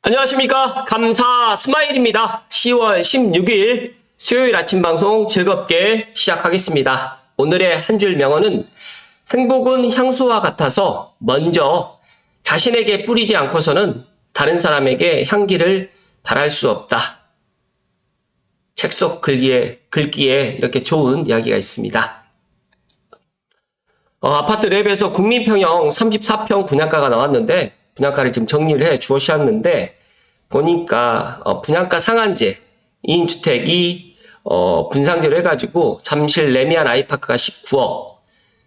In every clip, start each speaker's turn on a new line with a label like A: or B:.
A: 안녕하십니까. 감사 스마일입니다. 10월 16일 수요일 아침 방송 즐겁게 시작하겠습니다. 오늘의 한 줄 명언은 행복은 향수와 같아서 먼저 자신에게 뿌리지 않고서는 다른 사람에게 향기를 바랄 수 없다. 책 속 글기에 이렇게 좋은 이야기가 있습니다. 아파트 랩에서 국민평형 34평 분양가가 나왔는데 분양가를 지금 정리를 해 주셨는데 보니까 분양가 상한제 2인주택이 분상제로 해가지고 잠실 레미안 아이파크가 19억,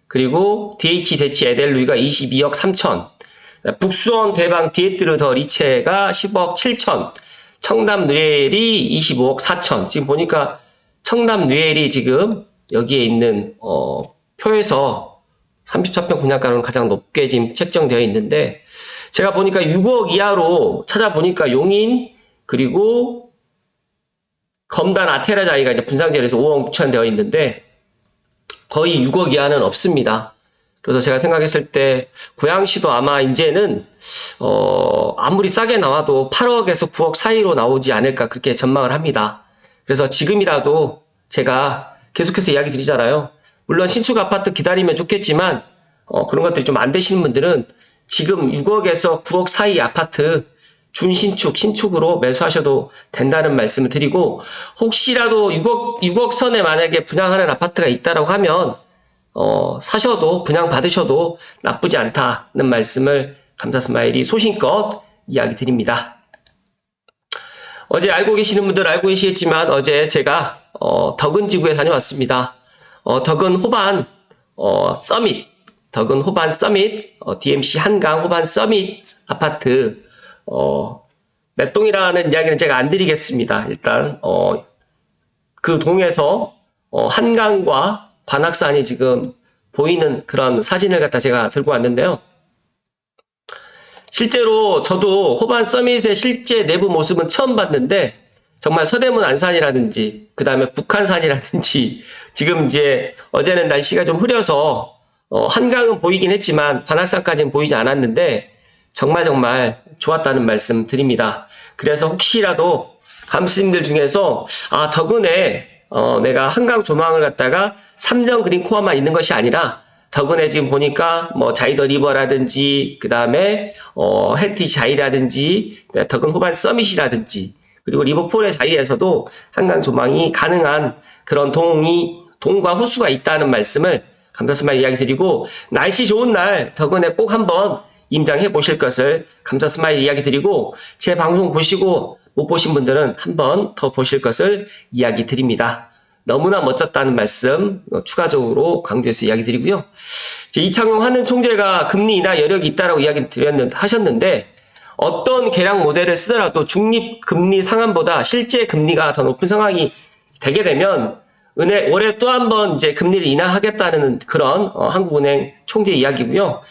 A: 그리고 DH 대치 에델루이가 22억 3천, 북수원 대방 디에트르 더 리체가 10억 7천, 청담 누엘이 25억 4천. 지금 보니까 청담 누엘이 지금 여기에 있는 표에서 34평 분양가로는 가장 높게 지금 책정되어 있는데, 제가 보니까 6억 이하로 찾아보니까 용인 그리고 검단 아테라자이가 이제 분상제에서 5억 6천 되어 있는데 거의 6억 이하는 없습니다. 그래서 제가 생각했을 때 고양시도 아마 이제는 아무리 싸게 나와도 8억에서 9억 사이로 나오지 않을까 그렇게 전망을 합니다. 그래서 지금이라도 제가 계속해서 이야기 드리잖아요. 물론 신축 아파트 기다리면 좋겠지만 그런 것들이 좀 안 되시는 분들은 지금 6억에서 9억 사이 아파트 준신축, 신축으로 매수하셔도 된다는 말씀을 드리고, 혹시라도 6억 선에 만약에 분양하는 아파트가 있다라고 하면 사셔도 분양 받으셔도 나쁘지 않다는 말씀을 감사 스마일이 소신껏 이야기 드립니다. 어제 알고 계시는 분들 알고 계시겠지만 어제 제가 덕은 지구에 다녀왔습니다. 덕은 호반 서밋, DMC 한강 호반 서밋 아파트, 몇 동이라는 이야기는 제가 안 드리겠습니다. 일단, 그 동에서, 한강과 관악산이 지금 보이는 그런 사진을 갖다 제가 들고 왔는데요. 실제로 저도 호반 서밋의 실제 내부 모습은 처음 봤는데, 정말 서대문 안산이라든지, 그 다음에 북한산이라든지, 지금 이제 어제는 날씨가 좀 흐려서, 한강은 보이긴 했지만 관악산까지는 보이지 않았는데 정말 좋았다는 말씀 드립니다. 그래서 혹시라도 감스님들 중에서 덕은에 내가 한강 조망을 갖다가 삼정 그린 코어만 있는 것이 아니라 덕은에 지금 보니까 뭐 자이더 리버라든지 그 다음에 해티 자이라든지 덕은 호반 서밋이라든지 그리고 리버폴의 자이에서도 한강 조망이 가능한 그런 동과 호수가 있다는 말씀을 감사스마일 이야기 드리고, 날씨 좋은 날 덕은에 꼭 한번 임장해 보실 것을 감사스마일 이야기 드리고, 제 방송 보시고 못 보신 분들은 한번 더 보실 것을 이야기 드립니다. 너무나 멋졌다는 말씀 추가적으로 강조해서 이야기 드리고요. 이창용 한은 총재가 금리 인하 여력이 있다라고 이야기 하셨는데, 어떤 계량 모델을 쓰더라도 중립 금리 상한보다 실제 금리가 더 높은 상황이 되게 되면 은행 올해 또 한 번 이제 금리를 인하하겠다는 그런 한국은행 총재 이야기고요.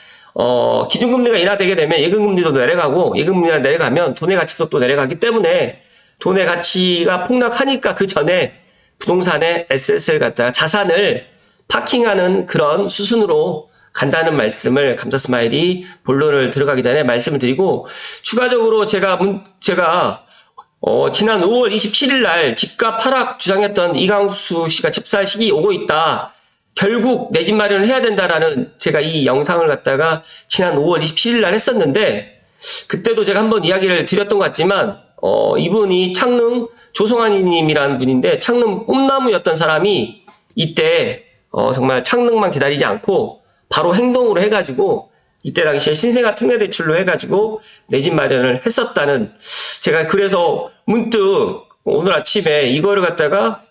A: 기준금리가 인하되게 되면 예금금리도 내려가고, 예금금리가 내려가면 돈의 가치도 또 내려가기 때문에 돈의 가치가 폭락하니까 그 전에 부동산의 에셋을 갖다가 자산을 파킹하는 그런 수순으로 간다는 말씀을 감사 스마일이 본론을 들어가기 전에 말씀을 드리고, 추가적으로 제가 지난 5월 27일 날 집값 하락 주장했던 이강수 씨가 집살 시기 오고 있다. 결국 내 집 마련을 해야 된다라는 제가 이 영상을 갖다가 지난 5월 27일 날 했었는데, 그때도 제가 한번 이야기를 드렸던 것 같지만, 이분이 창릉 조성환 님이라는 분인데, 창릉 꿈나무였던 사람이 이때, 정말 창릉만 기다리지 않고 바로 행동으로 해가지고, 이때 당시에 신생아 특례대출로 해가지고 내 집 마련을 했었다는, 제가 그래서 문득 오늘 아침에 이거를 갖다가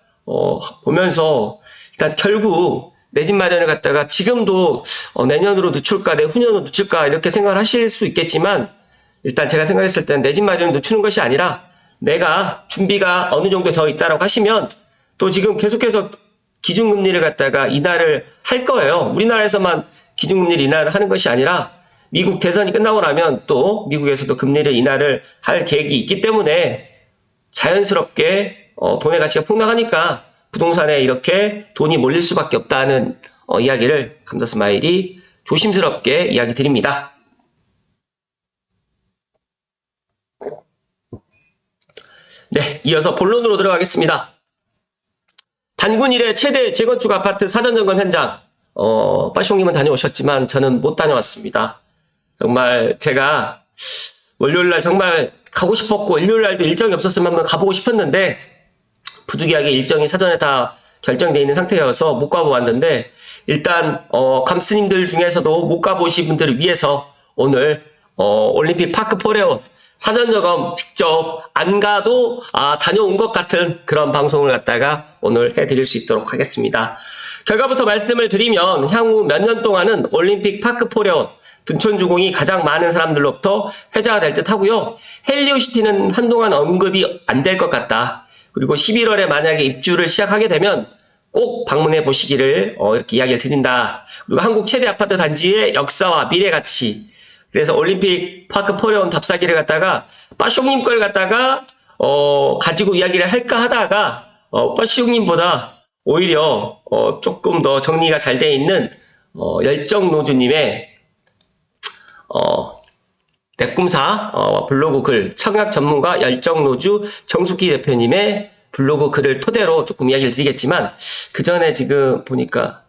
A: 보면서 일단 결국 내 집 마련을 갖다가 지금도 내년으로 늦출까 내후년으로 늦출까 이렇게 생각을 하실 수 있겠지만, 일단 제가 생각했을 때는 내 집 마련을 늦추는 것이 아니라 내가 준비가 어느 정도 더 있다라고 하시면 또 지금 계속해서 기준금리를 갖다가 인하를 할 거예요. 우리나라에서만 기준금리를 인하를 하는 것이 아니라 미국 대선이 끝나고 나면 또 미국에서도 금리를 인하를 할 계획이 있기 때문에 자연스럽게 돈의 가치가 폭락하니까 부동산에 이렇게 돈이 몰릴 수밖에 없다는 이야기를 감사 스마일이 조심스럽게 이야기 드립니다. 네, 이어서 본론으로 들어가겠습니다. 단군 이래 최대 재건축 아파트 사전점검 현장. 빠숑님은 다녀오셨지만 저는 못 다녀왔습니다. 정말 제가 월요일날 정말 가고 싶었고 일요일날도 일정이 없었으면 한번 가보고 싶었는데 부득이하게 일정이 사전에 다 결정되어 있는 상태여서 못 가보았는데 일단 감스님들 중에서도 못 가보신 분들을 위해서 오늘 올림픽 파크 포레온 사전점검 직접 안 가도 다녀온 것 같은 그런 방송을 갖다가 오늘 해드릴 수 있도록 하겠습니다. 결과부터 말씀을 드리면 향후 몇 년 동안은 올림픽 파크 포레온 둔촌주공이 가장 많은 사람들로부터 회자가 될 듯 하고요. 헬리오시티는 한동안 언급이 안 될 것 같다. 그리고 11월에 만약에 입주를 시작하게 되면 꼭 방문해 보시기를 이렇게 이야기를 드린다. 그리고 한국 최대 아파트 단지의 역사와 미래 가치. 그래서 올림픽 파크 포레온 답사기를 갖다가 빠숑님 걸 갖다가 가지고 이야기를 할까 하다가 빠숑님보다 오히려 조금 더 정리가 잘 돼 있는 열정노주님의 내 꿈사 블로그 글 청약 전문가 열정노주 정숙희 대표님의 블로그 글을 토대로 조금 이야기를 드리겠지만 그 전에 지금 보니까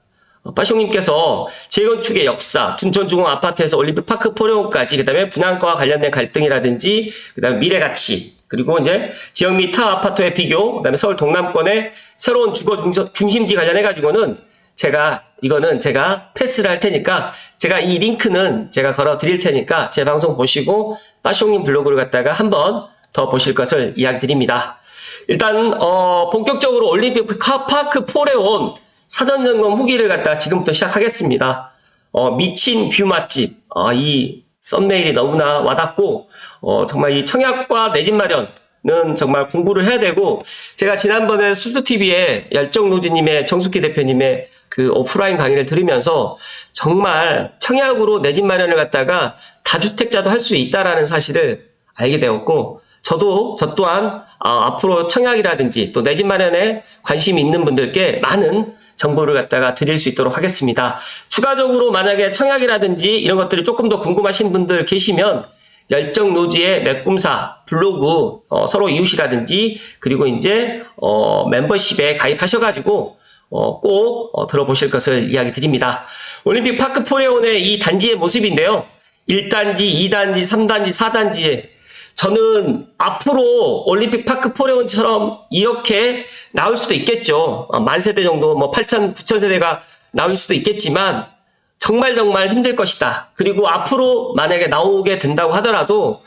A: 빠숑님께서 재건축의 역사, 둔촌주공 아파트에서 올림픽 파크 포레온까지 그다음에 분양가와 관련된 갈등이라든지 그다음에 미래 가치 그리고 이제 지역 및 타 아파트의 비교 그다음에 서울 동남권의 새로운 주거 중심지 관련해 가지고는 이거는 제가 패스를 할 테니까 제가 이 링크는 제가 걸어 드릴 테니까 제 방송 보시고 빠숑님 블로그를 갖다가 한번 더 보실 것을 이야기 드립니다. 일단 본격적으로 올림픽 파크 포레온 사전점검 후기를 갖다가 지금부터 시작하겠습니다. 미친 뷰 맛집. 이 썸네일이 너무나 와닿고, 정말 이 청약과 내 집 마련은 정말 공부를 해야 되고, 제가 지난번에 수두TV에 열정노주님의 정숙희 대표님의 그 오프라인 강의를 들으면서 정말 청약으로 내 집 마련을 갖다가 다주택자도 할 수 있다라는 사실을 알게 되었고, 저 또한 앞으로 청약이라든지 또 내 집 마련에 관심이 있는 분들께 많은 정보를 갖다가 드릴 수 있도록 하겠습니다. 추가적으로 만약에 청약이라든지 이런 것들이 조금 더 궁금하신 분들 계시면 열정노지의 내 꿈사 블로그 서로 이웃이라든지 그리고 이제 멤버십에 가입하셔가지고 꼭 들어보실 것을 이야기 드립니다. 올림픽 파크 포레온의 이 단지의 모습인데요. 1단지, 2단지, 3단지, 4단지에 저는 앞으로 올림픽 파크 포레온처럼 이렇게 나올 수도 있겠죠. 10,000세대 정도, 8,000, 9,000세대가 나올 수도 있겠지만 정말 힘들 것이다. 그리고 앞으로 만약에 나오게 된다고 하더라도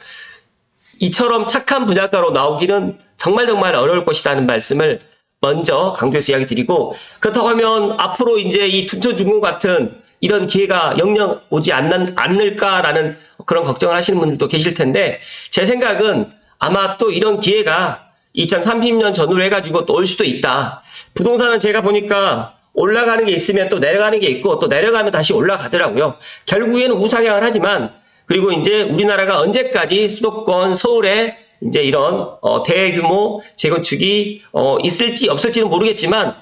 A: 이처럼 착한 분양가로 나오기는 정말 어려울 것이라는 말씀을 먼저 강조해서 이야기 드리고 그렇다고 하면 앞으로 이제 이 둔촌중공 같은 이런 기회가 영영 오지 않을까라는 그런 걱정을 하시는 분들도 계실 텐데 제 생각은 아마 또 이런 기회가 2030년 전후로 해가지고 또 올 수도 있다. 부동산은 제가 보니까 올라가는 게 있으면 또 내려가는 게 있고 또 내려가면 다시 올라가더라고요. 결국에는 우상향을 하지만 그리고 이제 우리나라가 언제까지 수도권 서울에 이제 이런 대규모 재건축이 있을지 없을지는 모르겠지만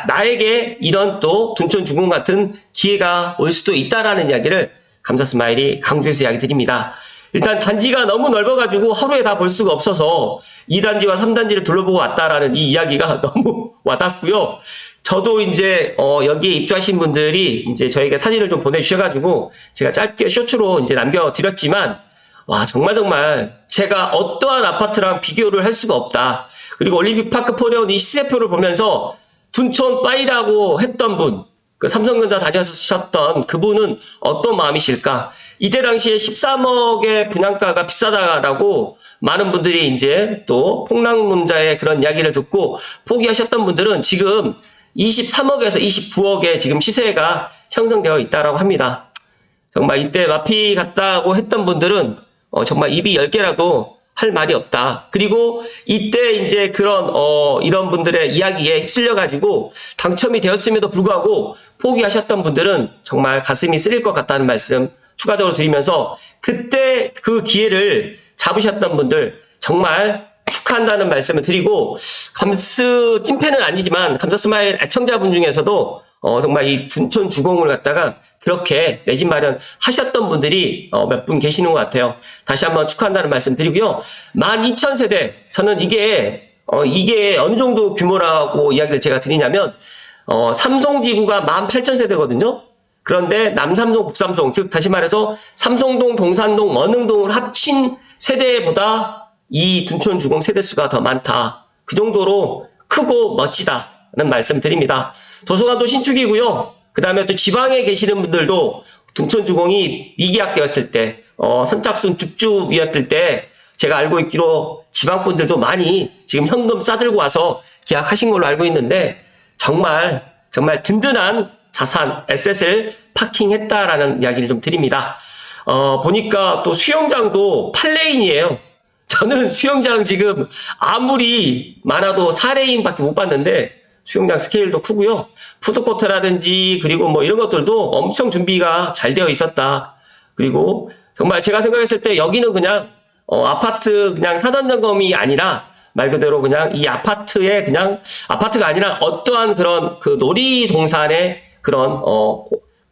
A: 나에게 이런 또 둔촌주공 같은 기회가 올 수도 있다라는 이야기를 감사 스마일이 강조해서 이야기 드립니다. 일단 단지가 너무 넓어가지고 하루에 다 볼 수가 없어서 2단지와 3단지를 둘러보고 왔다라는 이 이야기가 너무 와닿고요. 저도 이제 여기에 입주하신 분들이 이제 저에게 사진을 좀 보내주셔가지고 제가 짧게 쇼츠로 이제 남겨드렸지만 와 정말 제가 어떠한 아파트랑 비교를 할 수가 없다. 그리고 올림픽 파크 포레온 이 시세표를 보면서 둔촌 빠이라고 했던 분, 그 삼성전자 다녀오셨던 그분은 어떤 마음이실까? 이때 당시에 13억의 분양가가 비싸다라고 많은 분들이 이제 또 폭락론자의 그런 이야기를 듣고 포기하셨던 분들은 지금 23억에서 29억의 지금 시세가 형성되어 있다라고 합니다. 정말 이때 마피 같다고 했던 분들은 정말 입이 10개라도 할 말이 없다. 그리고 이때 이제 그런 이런 분들의 이야기에 휩쓸려 가지고 당첨이 되었음에도 불구하고 포기하셨던 분들은 정말 가슴이 쓰릴 것 같다는 말씀 추가적으로 드리면서 그때 그 기회를 잡으셨던 분들 정말 축하한다는 말씀을 드리고 감스 찐팬은 아니지만 감사 스마일 애청자분 중에서도 정말 이 둔촌 주공을 갖다가 그렇게 내 집 마련 하셨던 분들이 몇 분 계시는 것 같아요. 다시 한번 축하한다는 말씀 드리고요. 12,000세대, 저는 이게 어느 정도 규모라고 이야기를 제가 드리냐면, 삼성지구가 18,000세대거든요. 그런데 남삼성, 북삼성, 즉 다시 말해서 삼성동, 동산동, 원흥동을 합친 세대보다 이 둔촌 주공 세대수가 더 많다. 그 정도로 크고 멋지다는 말씀 드립니다. 도서관도 신축이고요. 그 다음에 또 지방에 계시는 분들도 둔촌 주공이 미계약되었을 때, 선착순 줍줍이었을 때 제가 알고 있기로 지방분들도 많이 지금 현금 싸들고 와서 계약하신 걸로 알고 있는데 정말 든든한 자산, 에셋을 파킹했다라는 이야기를 좀 드립니다. 보니까 또 수영장도 8레인이에요. 저는 수영장 지금 아무리 많아도 4레인밖에 못 봤는데 수영장 스케일도 크고요. 푸드코트라든지 그리고 뭐 이런 것들도 엄청 준비가 잘 되어 있었다. 그리고 정말 제가 생각했을 때 여기는 그냥 아파트 그냥 사전 점검이 아니라 말 그대로 그냥 이 아파트에 그냥 아파트가 아니라 어떠한 그런 그 놀이동산의 그런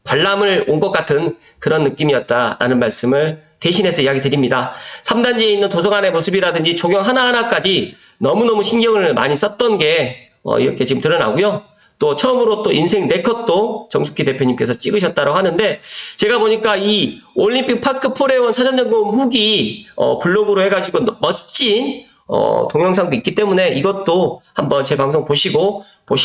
A: 관람을 온 것 같은 그런 느낌이었다라는 말씀을 대신해서 이야기 드립니다. 3단지에 있는 도서관의 모습이라든지 조경 하나하나까지 너무너무 신경을 많이 썼던 게 이렇게 지금 드러나고요. 또 처음으로 또 인생 4컷도 정숙희 대표님께서 찍으셨다고 하는데 제가 보니까 이 올림픽 파크 포레원 사전점검 후기 블로그로 해가지고 멋진 동영상도 있기 때문에 이것도 한번 제 방송 보실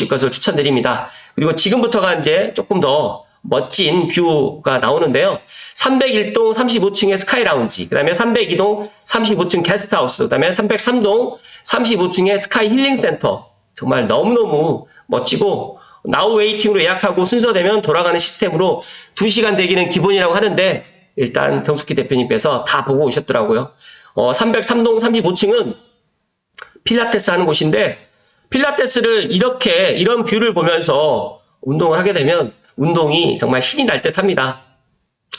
A: 것을 추천드립니다. 그리고 지금부터가 이제 조금 더 멋진 뷰가 나오는데요. 301동 35층의 스카이 라운지, 그 다음에 302동 35층 게스트하우스, 그 다음에 303동 35층의 스카이 힐링 센터. 정말 너무너무 멋지고, 나우 웨이팅으로 예약하고 순서되면 돌아가는 시스템으로 2시간 대기는 기본이라고 하는데, 일단 정숙희 대표님께서 다 보고 오셨더라고요. 303동 35층은 필라테스 하는 곳인데, 필라테스를 이런 뷰를 보면서 운동을 하게 되면 운동이 정말 신이 날 듯 합니다.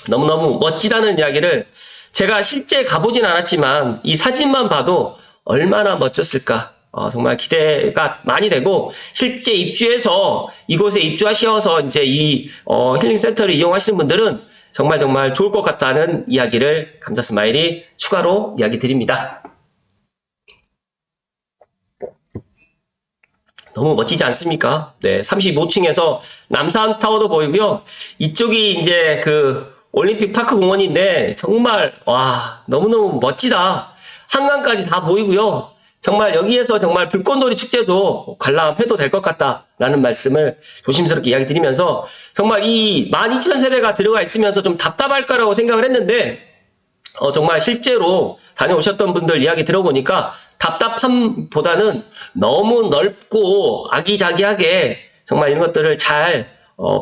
A: 너무너무 멋지다는 이야기를 제가 실제 가보진 않았지만 이 사진만 봐도 얼마나 멋졌을까. 정말 기대가 많이 되고 실제 입주해서 이곳에 입주하셔서 이제 이 힐링 센터를 이용하시는 분들은 정말 좋을 것 같다는 이야기를 감자 스마일이 추가로 이야기 드립니다. 너무 멋지지 않습니까? 네, 35층에서 남산타워도 보이고요. 이쪽이 이제 그 올림픽 파크 공원인데 정말 와 너무너무 멋지다. 한강까지 다 보이고요. 정말 여기에서 정말 불꽃놀이 축제도 관람해도 될 것 같다라는 말씀을 조심스럽게 이야기 드리면서 정말 이 12,000세대가 들어가 있으면서 좀 답답할 거라고 생각을 했는데 정말 실제로 다녀오셨던 분들 이야기 들어보니까 답답함보다는 너무 넓고 아기자기하게 정말 이런 것들을 잘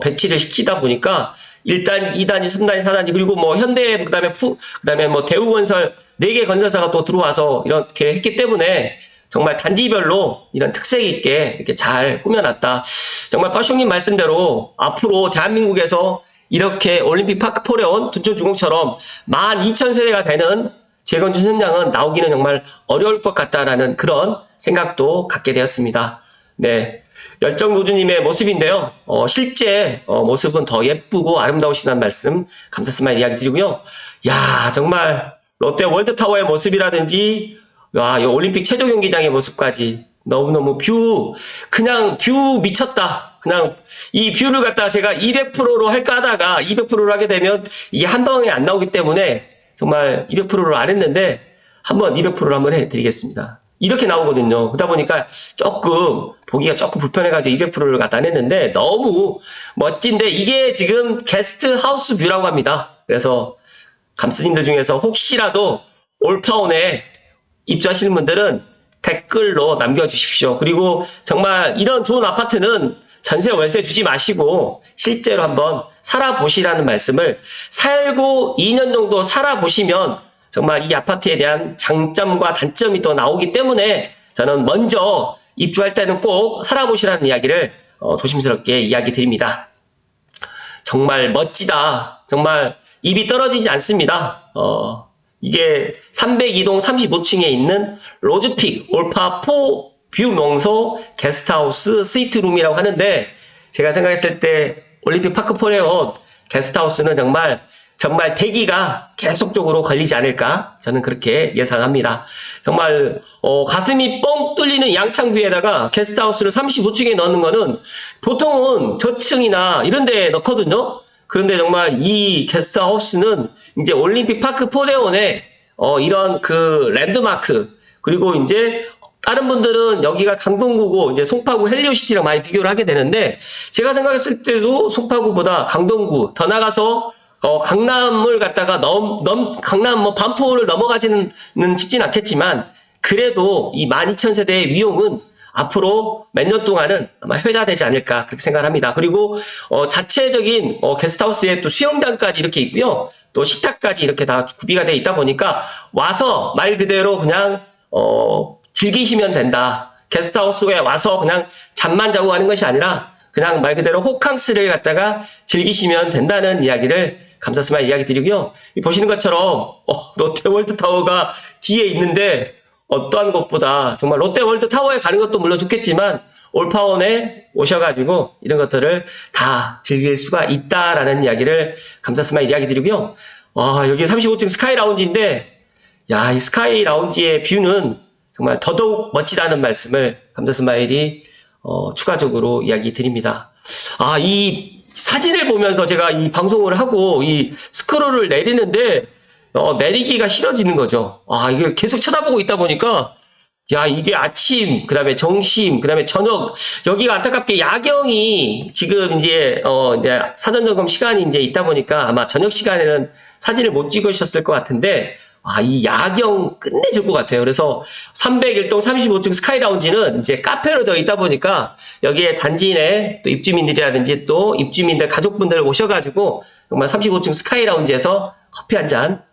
A: 배치를 시키다 보니까 1단지, 2단지, 3단지, 4단지 그리고 뭐 현대 그다음에 뭐 대우건설 4개 건설사가 또 들어와서 이렇게 했기 때문에 정말 단지별로 이런 특색 있게 이렇게 잘 꾸며놨다. 정말 빠숑님 말씀대로 앞으로 대한민국에서 이렇게 올림픽 파크 포레온 둔촌주공처럼 12,000세대가 되는 재건축 현장은 나오기는 정말 어려울 것 같다라는 그런 생각도 갖게 되었습니다. 네. 열정노주님의 모습인데요. 실제 모습은 더 예쁘고 아름다우시다는 말씀 감사스마일 이야기 드리고요. 야 정말 롯데 월드타워의 모습이라든지 이 올림픽 체조 경기장의 모습까지 너무너무 그냥 뷰 미쳤다. 그냥 이 뷰를 갖다가 제가 200%로 할까 하다가 200%로 하게 되면 이게 한 방에 안 나오기 때문에 정말 200%로 안 했는데 한번 200%로 한번 해드리겠습니다. 이렇게 나오거든요. 그러다 보니까 보기가 조금 불편해가지고 200%를 갖다 안 했는데 너무 멋진데 이게 지금 게스트 하우스 뷰라고 합니다. 그래서 감스님들 중에서 혹시라도 올파온에 입주하시는 분들은 댓글로 남겨주십시오. 그리고 정말 이런 좋은 아파트는 전세 월세 주지 마시고 실제로 한번 살아보시라는 말씀을 살고 2년 정도 살아보시면 정말 이 아파트에 대한 장점과 단점이 또 나오기 때문에 저는 먼저 입주할 때는 꼭 살아보시라는 이야기를 조심스럽게 이야기 드립니다. 정말 멋지다. 정말 입이 떨어지지 않습니다. 이게 302동 35층에 있는 로즈픽 올파 4 뷰 명소 게스트하우스 스위트룸이라고 하는데 제가 생각했을 때 올림픽 파크 포레온 게스트하우스는 정말 대기가 계속적으로 걸리지 않을까 저는 그렇게 예상합니다. 정말 가슴이 뻥 뚫리는 양창비에다가 게스트하우스를 35층에 넣는 거는 보통은 저층이나 이런 데 넣거든요. 그런데 정말 이 게스트하우스는 이제 올림픽 파크 포레온의 이런 그 랜드마크, 그리고 이제 다른 분들은 여기가 강동구고 이제 송파구 헬리오시티랑 많이 비교를 하게 되는데, 제가 생각했을 때도 송파구보다 강동구 더 나가서 강남을 갖다가 강남 뭐 반포를 넘어가지는 쉽진 않겠지만, 그래도 이 12,000세대의 위용은 앞으로 몇 년 동안은 아마 회자되지 않을까 그렇게 생각합니다. 그리고 자체적인 게스트하우스에 또 수영장까지 이렇게 있고요. 또 식탁까지 이렇게 다 구비가 되어 있다 보니까 와서 말 그대로 그냥 즐기시면 된다. 게스트하우스에 와서 그냥 잠만 자고 가는 것이 아니라 그냥 말 그대로 호캉스를 갖다가 즐기시면 된다는 이야기를 감사스마일 이야기 드리고요. 보시는 것처럼 롯데월드타워가 뒤에 있는데 어떠한 것보다 정말 롯데월드타워에 가는 것도 물론 좋겠지만 올파원에 오셔가지고 이런 것들을 다 즐길 수가 있다라는 이야기를 감사스마일 이야기 드리고요. 여기 35층 스카이 라운지인데, 야, 이 스카이 라운지의 뷰는 정말 더더욱 멋지다는 말씀을 감사스마일이 추가적으로 이야기 드립니다. 이 사진을 보면서 제가 이 방송을 하고 이 스크롤을 내리는데 내리기가 싫어지는 거죠. 이게 계속 쳐다보고 있다 보니까, 야, 이게 아침, 그 다음에 점심, 그 다음에 저녁, 여기가 안타깝게 야경이 지금 이제 사전 점검 시간이 이제 있다 보니까 아마 저녁 시간에는 사진을 못 찍으셨을 것 같은데, 이 야경 끝내줄 것 같아요. 그래서 301동 35층 스카이 라운지는 이제 카페로 되어 있다 보니까 여기에 단지 내 또 입주민들이라든지 또 입주민들 가족분들 오셔가지고 정말 35층 스카이 라운지에서 커피 한 잔,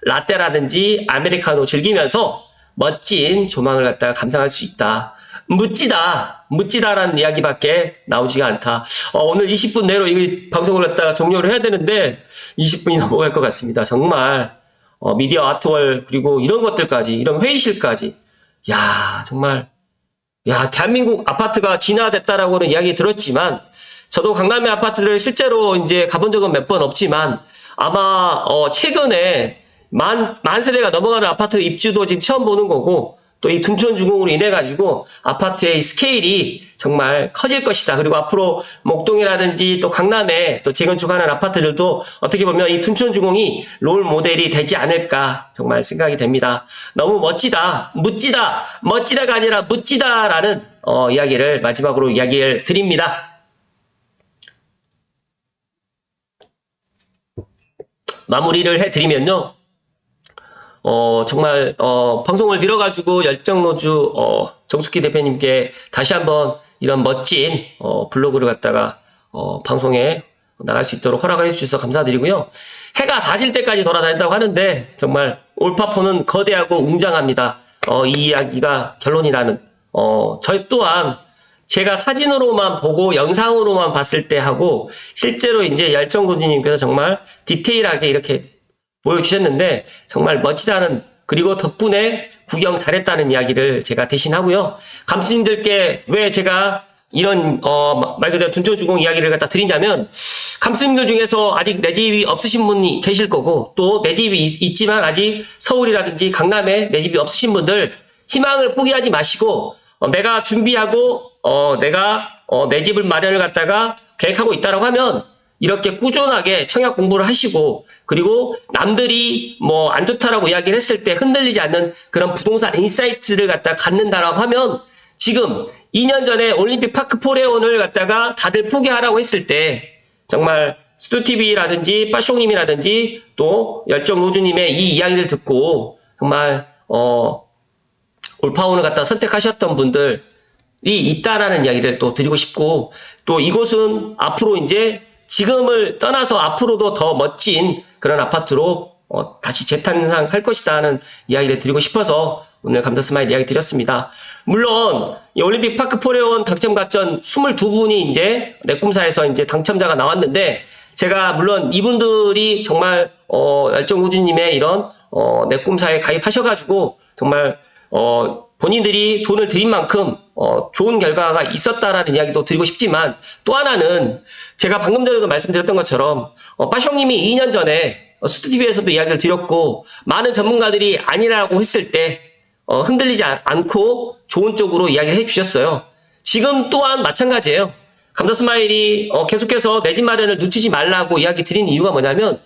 A: 라떼라든지 아메리카노 즐기면서 멋진 조망을 갖다가 감상할 수 있다. 멋지다라는 이야기밖에 나오지가 않다. 오늘 20분 내로 이 방송을 갖다가 종료를 해야 되는데 20분이 넘어갈 것 같습니다. 정말 미디어 아트월, 그리고 이런 것들까지, 이런 회의실까지, 야, 정말, 야, 대한민국 아파트가 진화됐다라고는 이야기 들었지만, 저도 강남의 아파트를 실제로 이제 가본 적은 몇 번 없지만, 아마 최근에 만 세대가 넘어가는 아파트 입주도 지금 처음 보는 거고, 또 이 둔촌주공으로 인해 가지고 아파트의 스케일이 정말 커질 것이다. 그리고 앞으로 목동이라든지 또 강남에 또 재건축하는 아파트들도 어떻게 보면 이 둔촌주공이 롤 모델이 되지 않을까 정말 생각이 됩니다. 너무 멋지다가 아니라 묻지다라는 이야기를 마지막으로 이야기를 드립니다. 마무리를 해드리면요. 정말 방송을 빌어가지고 열정노주 정숙희 대표님께 다시 한번 이런 멋진 블로그를 갖다가 방송에 나갈 수 있도록 허락을 해주셔서 감사드리고요. 해가 다질 때까지 돌아다닌다고 하는데 정말 올파포는 거대하고 웅장합니다. 이 이야기가 결론이라는 저 또한 제가 사진으로만 보고 영상으로만 봤을 때 하고 실제로 이제 열정노주님께서 정말 디테일하게 이렇게 보여주셨는데 정말 멋지다는, 그리고 덕분에 구경 잘했다는 이야기를 제가 대신하고요. 감스님들께 왜 제가 이런 말 그대로 둔촌주공 이야기를 갖다 드리냐면, 감스님들 중에서 아직 내 집이 없으신 분이 계실 거고, 또 내 집이 있지만 아직 서울이라든지 강남에 내 집이 없으신 분들 희망을 포기하지 마시고, 내가 준비하고 내가 내 집을 마련을 갖다가 계획하고 있다라고 하면 이렇게 꾸준하게 청약 공부를 하시고, 그리고 남들이 뭐 안 좋다라고 이야기를 했을 때 흔들리지 않는 그런 부동산 인사이트를 갖다 갖는다라고 하면, 지금 2년 전에 올림픽 파크 포레온을 갖다가 다들 포기하라고 했을 때 정말 스투TV라든지 빠숑님이라든지 또 열정노주님의 이 이야기를 듣고 정말 올파원을 갖다 선택하셨던 분들이 있다라는 이야기를 또 드리고 싶고, 또 이곳은 앞으로 이제 지금을 떠나서 앞으로도 더 멋진 그런 아파트로 다시 재탄생할 것이다 하는 이야기를 드리고 싶어서 오늘 감사스마일 이야기 드렸습니다. 물론 이 올림픽 파크 포레온 당첨 가전 22분이 이제 내 꿈사에서 이제 당첨자가 나왔는데, 제가 물론 이분들이 정말 열정우주님의 이런 내 꿈사에 가입하셔가지고 정말 본인들이 돈을 들인 만큼 좋은 결과가 있었다라는 이야기도 드리고 싶지만 또 하나는 제가 방금 전에도 말씀드렸던 것처럼 빠숑님이 2년 전에 스튜디오에서도 이야기를 드렸고 많은 전문가들이 아니라고 했을 때 흔들리지 않고 좋은 쪽으로 이야기를 해주셨어요. 지금 또한 마찬가지예요. 감사스마일이 계속해서 내 집 마련을 늦추지 말라고 이야기 드린 이유가 뭐냐면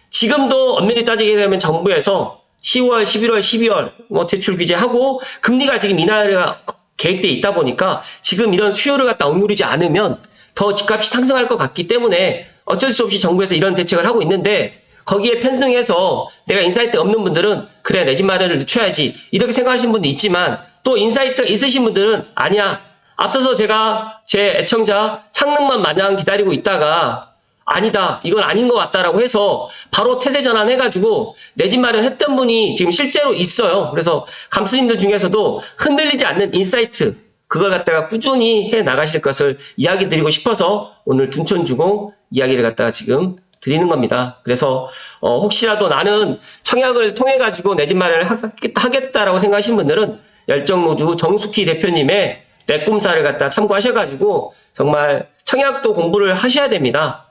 A: 지금도 엄밀히 따지게 되면 정부에서 10월, 11월, 12월 대출 규제하고 금리가 지금 인하가 계획되어 있다 보니까 지금 이런 수요를 갖다 억누르지 않으면 더 집값이 상승할 것 같기 때문에 어쩔 수 없이 정부에서 이런 대책을 하고 있는데 거기에 편승해서 내가 인사이트 없는 분들은 그래 내 집 마련을 늦춰야지 이렇게 생각하시는 분도 있지만 또 인사이트가 있으신 분들은 아니야. 앞서서 제가 제 애청자 창능만 마냥 기다리고 있다가 아니다 이건 아닌 것 같다라고 해서 바로 태세 전환해가지고 내 집 마련했던 분이 지금 실제로 있어요. 그래서 감스님들 중에서도 흔들리지 않는 인사이트 그걸 갖다가 꾸준히 해 나가실 것을 이야기 드리고 싶어서 오늘 둔촌주공 이야기를 갖다가 지금 드리는 겁니다. 그래서 혹시라도 나는 청약을 통해 가지고 내 집 마련을 하겠다라고 생각하시는 분들은 열정노주 정숙희 대표님의 내 꿈사를 갖다 참고하셔가지고 정말 청약도 공부를 하셔야 됩니다.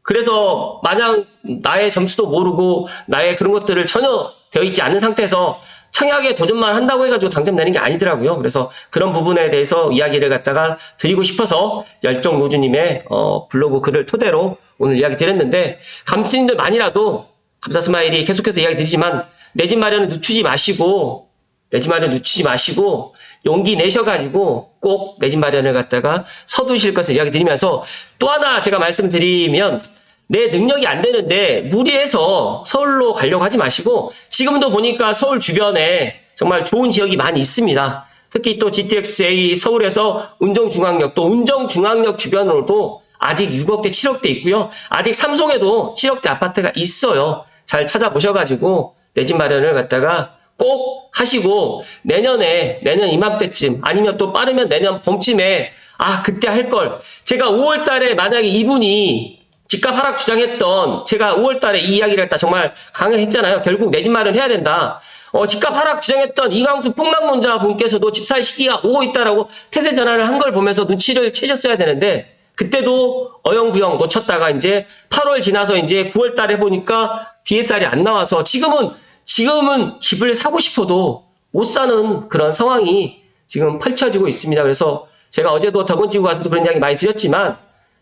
A: 그래서 마냥 나의 점수도 모르고 나의 그런 것들을 전혀 되어 있지 않은 상태에서 청약에 도전만 한다고 해가지고 당첨되는 게 아니더라고요. 그래서 그런 부분에 대해서 이야기를 갖다가 드리고 싶어서 열정노주님의 블로그 글을 토대로 오늘 이야기 드렸는데 감스님들만이라도 감사스마일이 계속해서 이야기 드리지만 내 집 마련을 늦추지 마시고 용기 내셔가지고 꼭 내 집 마련을 갖다가 서두실 것을 이야기 드리면서 또 하나 제가 말씀드리면 내 능력이 안 되는데 무리해서 서울로 가려고 하지 마시고 지금도 보니까 서울 주변에 정말 좋은 지역이 많이 있습니다. 특히 또 GTX-A 서울에서 운정중앙역 또 운정중앙역 주변으로도 아직 6억대 7억대 있고요. 아직 삼성에도 7억대 아파트가 있어요. 잘 찾아보셔가지고 내 집 마련을 갖다가 꼭 하시고 내년 이맘때쯤 아니면 또 빠르면 내년 봄쯤에 그때 할 걸. 제가 5월 달에 만약에 이분이 집값 하락 주장했던 제가 5월 달에 이 이야기를 했다 정말 강행했잖아요. 결국 내 집 마련 해야 된다. 집값 하락 주장했던 이광수 폭락론자 분께서도 집 살 시기가 오고 있다라고 태세 전환을 한 걸 보면서 눈치를 채셨어야 되는데 그때도 어영부영 놓쳤다가 이제 8월 지나서 이제 9월 달에 보니까 DSR이 안 나와서 지금은 집을 사고 싶어도 못 사는 그런 상황이 지금 펼쳐지고 있습니다. 그래서 제가 어제도 덕원지구 가서도 그런 이야기 많이 드렸지만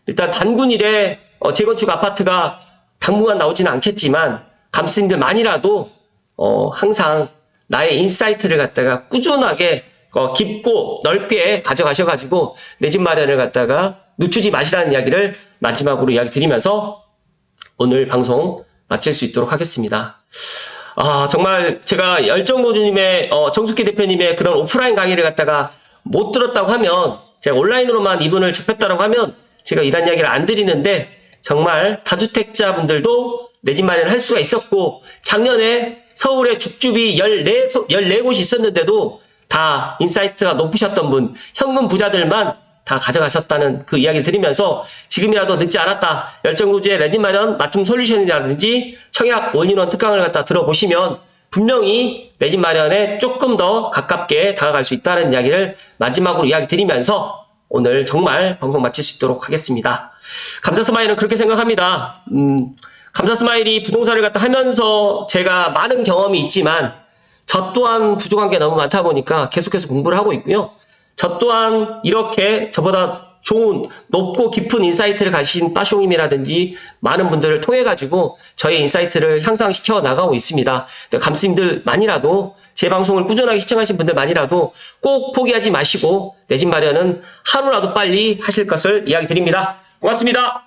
A: 일단 단군일에 재건축 아파트가 당분간 나오지는 않겠지만 감스님들만이라도 항상 나의 인사이트를 갖다가 꾸준하게 깊고 넓게 가져가셔가지고 내 집 마련을 갖다가 늦추지 마시라는 이야기를 마지막으로 이야기 드리면서 오늘 방송 마칠 수 있도록 하겠습니다. 정말 제가 열정노주님의 정숙희 대표님의 그런 오프라인 강의를 갖다가 못 들었다고 하면 제가 온라인으로만 이분을 접했다고 하면 제가 이런 이야기를 안 드리는데 정말 다주택자분들도 내 집 마련을 할 수가 있었고 작년에 서울에 줍줍이 14곳이 있었는데도 다 인사이트가 높으셨던 분 현금 부자들만 다 가져가셨다는 그 이야기를 드리면서 지금이라도 늦지 않았다. 열정노주의 내 집 마련 맞춤 솔루션이라든지 청약 올인원 특강을 갖다 들어보시면 분명히 내 집 마련에 조금 더 가깝게 다가갈 수 있다는 이야기를 마지막으로 이야기 드리면서 오늘 정말 방송 마칠 수 있도록 하겠습니다. 감사스마일은 그렇게 생각합니다. 감사스마일이 부동산을 갖다 하면서 제가 많은 경험이 있지만 저 또한 부족한 게 너무 많다 보니까 계속해서 공부를 하고 있고요. 저 또한 이렇게 저보다 좋은 높고 깊은 인사이트를 가신 빠숑님이라든지 많은 분들을 통해 가지고 저의 인사이트를 향상시켜 나가고 있습니다. 감스님들만이라도 제 방송을 꾸준하게 시청하신 분들만이라도 꼭 포기하지 마시고 내 집 마련은 하루라도 빨리 하실 것을 이야기 드립니다. 고맙습니다.